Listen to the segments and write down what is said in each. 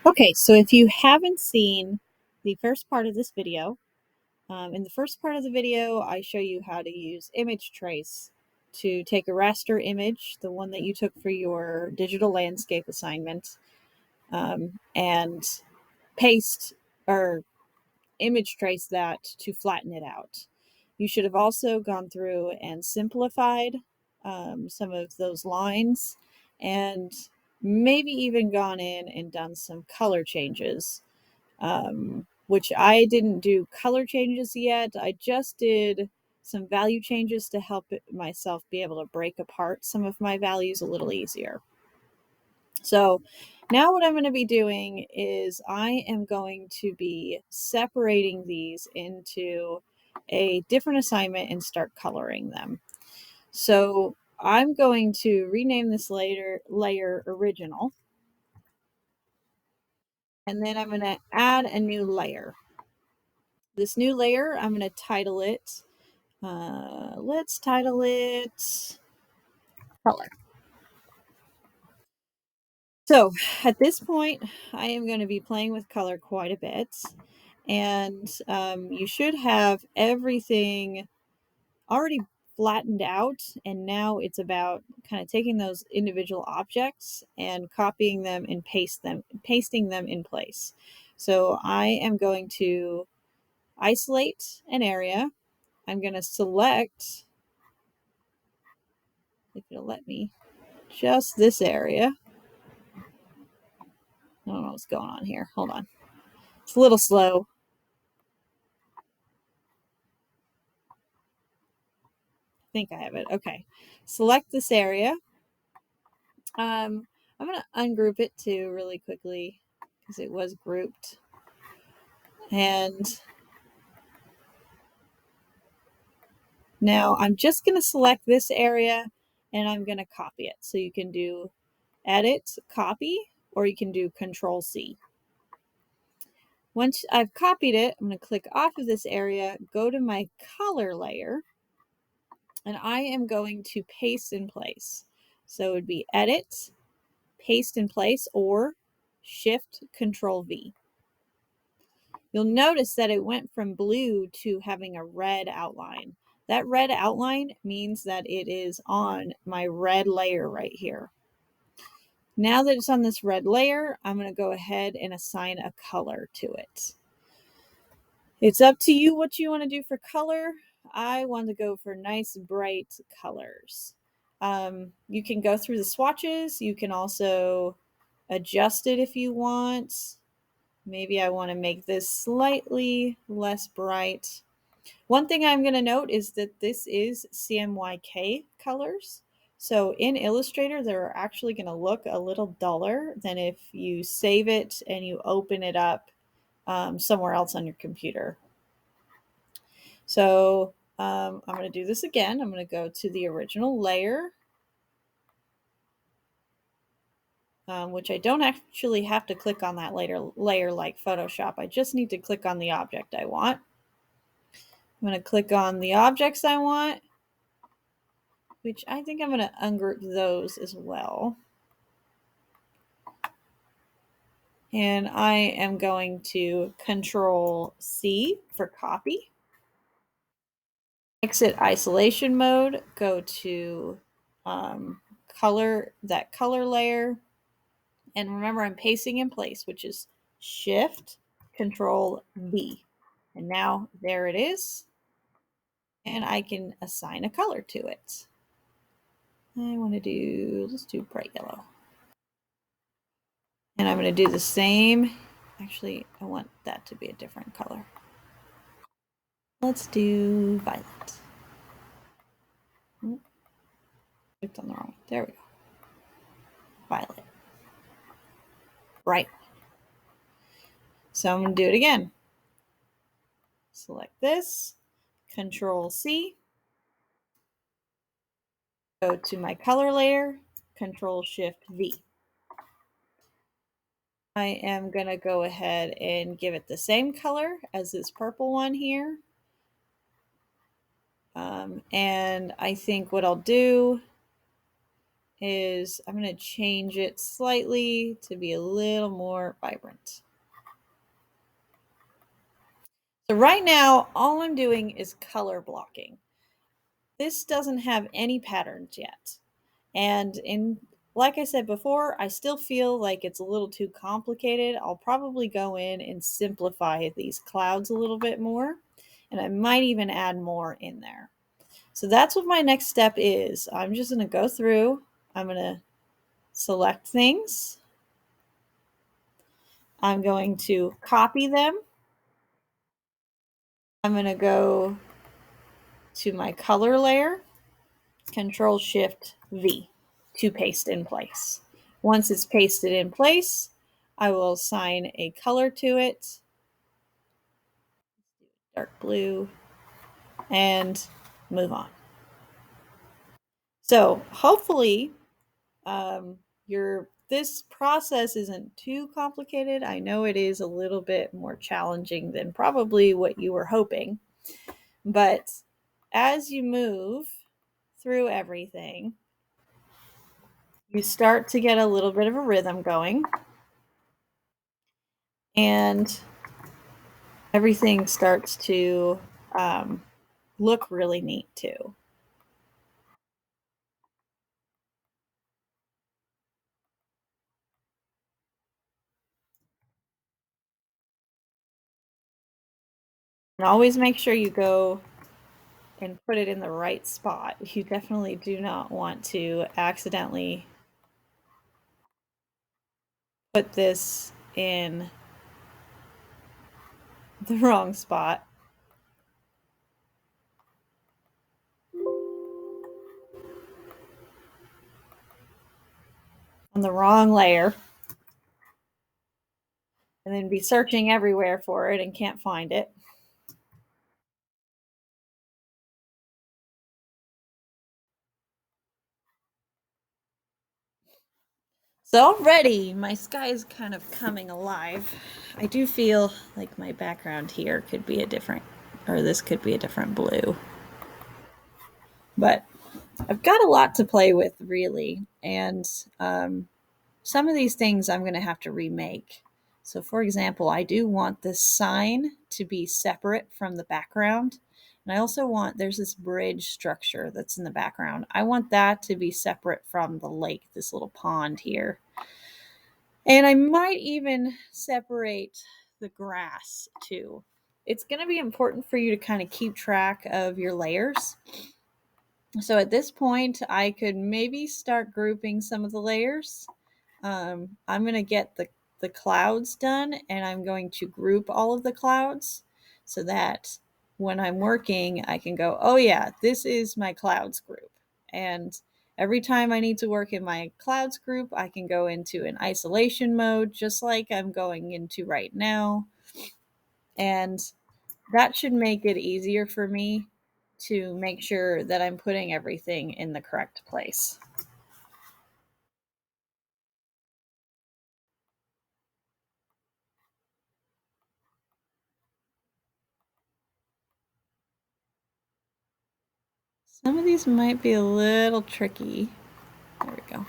Okay, so if you haven't seen the first part of this video, in the first part of the video, I show you how to use image trace to take a raster image, the one that you took for your digital landscape assignment, and paste or image trace that to flatten it out. You should have also gone through and simplified some of those lines and maybe even gone in and done some color changes, which I didn't do color changes yet. I just did some value changes to help myself be able to break apart some of my values a little easier. So now what I'm going to be doing is I am going to be separating these into a different assignment and start coloring them. So I'm going to rename this layer original, and then I'm going to add a new layer. This new layer, I'm going to title it, let's title it color. So at this point, I am going to be playing with color quite a bit. And you should have everything already flattened out. And now it's about kind of taking those individual objects and copying them and pasting them in place. So I am going to isolate an area. I'm going to select, if it'll let me, just this area. I don't know what's going on here. Hold on. It's a little slow. I think I have it. Okay. Select this area. I'm going to ungroup it too really quickly because it was grouped. And now I'm just going to select this area and I'm going to copy it. So you can do edit, copy, or you can do Control C. Once I've copied it, I'm going to click off of this area, go to my color layer, and I am going to paste in place. So it would be edit, paste in place, or Shift Control V. You'll notice that it went from blue to having a red outline. That red outline means that it is on my red layer right here. Now that it's on this red layer, I'm going to go ahead and assign a color to it. It's up to you what you want to do for color. I want to go for nice bright colors. You can go through the swatches. You can also adjust it if you want. Maybe I want to make this slightly less bright. One thing I'm going to note is that this is CMYK colors. So in Illustrator, they're actually going to look a little duller than if you save it and you open it up somewhere else on your computer. So I'm going to do this again. I'm going to go to the original layer, which I don't actually have to click on that layer like Photoshop. I just need to click on the object I want. I'm going to click on the objects I want, which I think I'm going to ungroup those as well. And I am going to Control C for copy. Exit isolation mode, go to color layer. And remember, I'm pasting in place, which is Shift Control V. And now there it is. And I can assign a color to it. Let's do bright yellow. And I'm going to do the same. Actually, I want that to be a different color. Let's do violet. Clicked on the wrong one. There we go. Violet. Right. So I'm going to do it again. Select this. Control C. Go to my color layer. Control Shift V. I am going to go ahead and give it the same color as this purple one here. And I think what I'll do is I'm going to change it slightly to be a little more vibrant. So right now, all I'm doing is color blocking. This doesn't have any patterns yet. And like I said before, I still feel like it's a little too complicated. I'll probably go in and simplify these clouds a little bit more, and I might even add more in there. So that's what my next step is. I'm just going to go through, I'm going to select things, I'm going to copy them, I'm going to go to my color layer, Control Shift V to paste in place. Once it's pasted in place, I will assign a color to it, dark blue, and move on. So hopefully this process isn't too complicated. I know it is a little bit more challenging than probably what you were hoping, but as you move through everything, you start to get a little bit of a rhythm going, and everything starts to look really neat too. And always make sure you go and put it in the right spot. You definitely do not want to accidentally put this in the wrong spot. On the wrong layer, and then be searching everywhere for it and can't find it. So already my sky is kind of coming alive. I do feel like my background here could be a different, or this could be a different blue. But I've got a lot to play with, really. And some of these things I'm going to have to remake. So, for example, I do want this sign to be separate from the background. And I also want, there's this bridge structure that's in the background. I want that to be separate from the lake, this little pond here. And I might even separate the grass too. It's going to be important for you to kind of keep track of your layers. So at this point, I could maybe start grouping some of the layers. I'm going to get the clouds done, and I'm going to group all of the clouds so that when I'm working, I can go, oh yeah, this is my clouds group. And every time I need to work in my clouds group, I can go into an isolation mode, just like I'm going into right now. And that should make it easier for me to make sure that I'm putting everything in the correct place. Some of these might be a little tricky. There we go.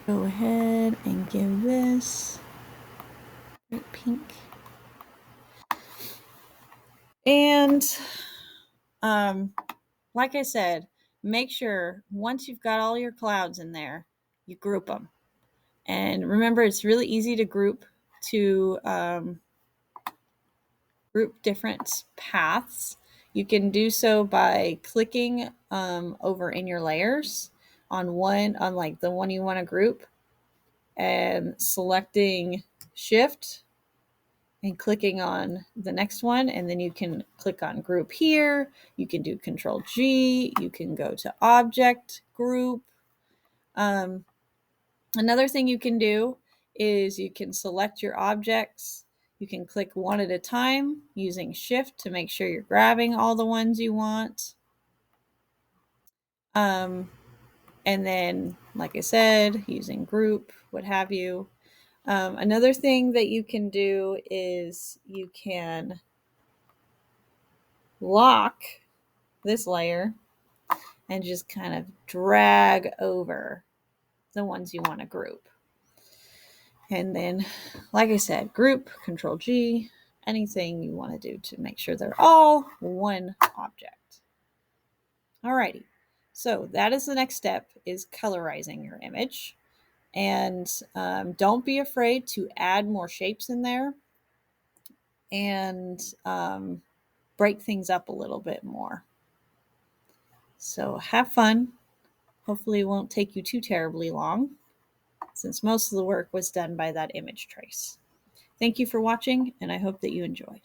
Go ahead and give this bright pink. And like I said, make sure once you've got all your clouds in there, you group them. And remember, it's really easy to group different paths. You can do so by clicking over in your layers on like the one you want to group, and selecting Shift and clicking on the next one, and then you can click on group here. You can do Control G. You can go to Object Group. Another thing you can do is you can select your objects. You can click one at a time using Shift to make sure you're grabbing all the ones you want. And then, like I said, using group, what have you. Another thing that you can do is you can lock this layer and just kind of drag over the ones you want to group. And then, like I said, group, Control G, anything you want to do to make sure they're all one object. Alrighty, so that is the next step, is colorizing your image. And don't be afraid to add more shapes in there and break things up a little bit more. So have fun. Hopefully it won't take you too terribly long, since most of the work was done by that image trace. Thank you for watching, and I hope that you enjoyed.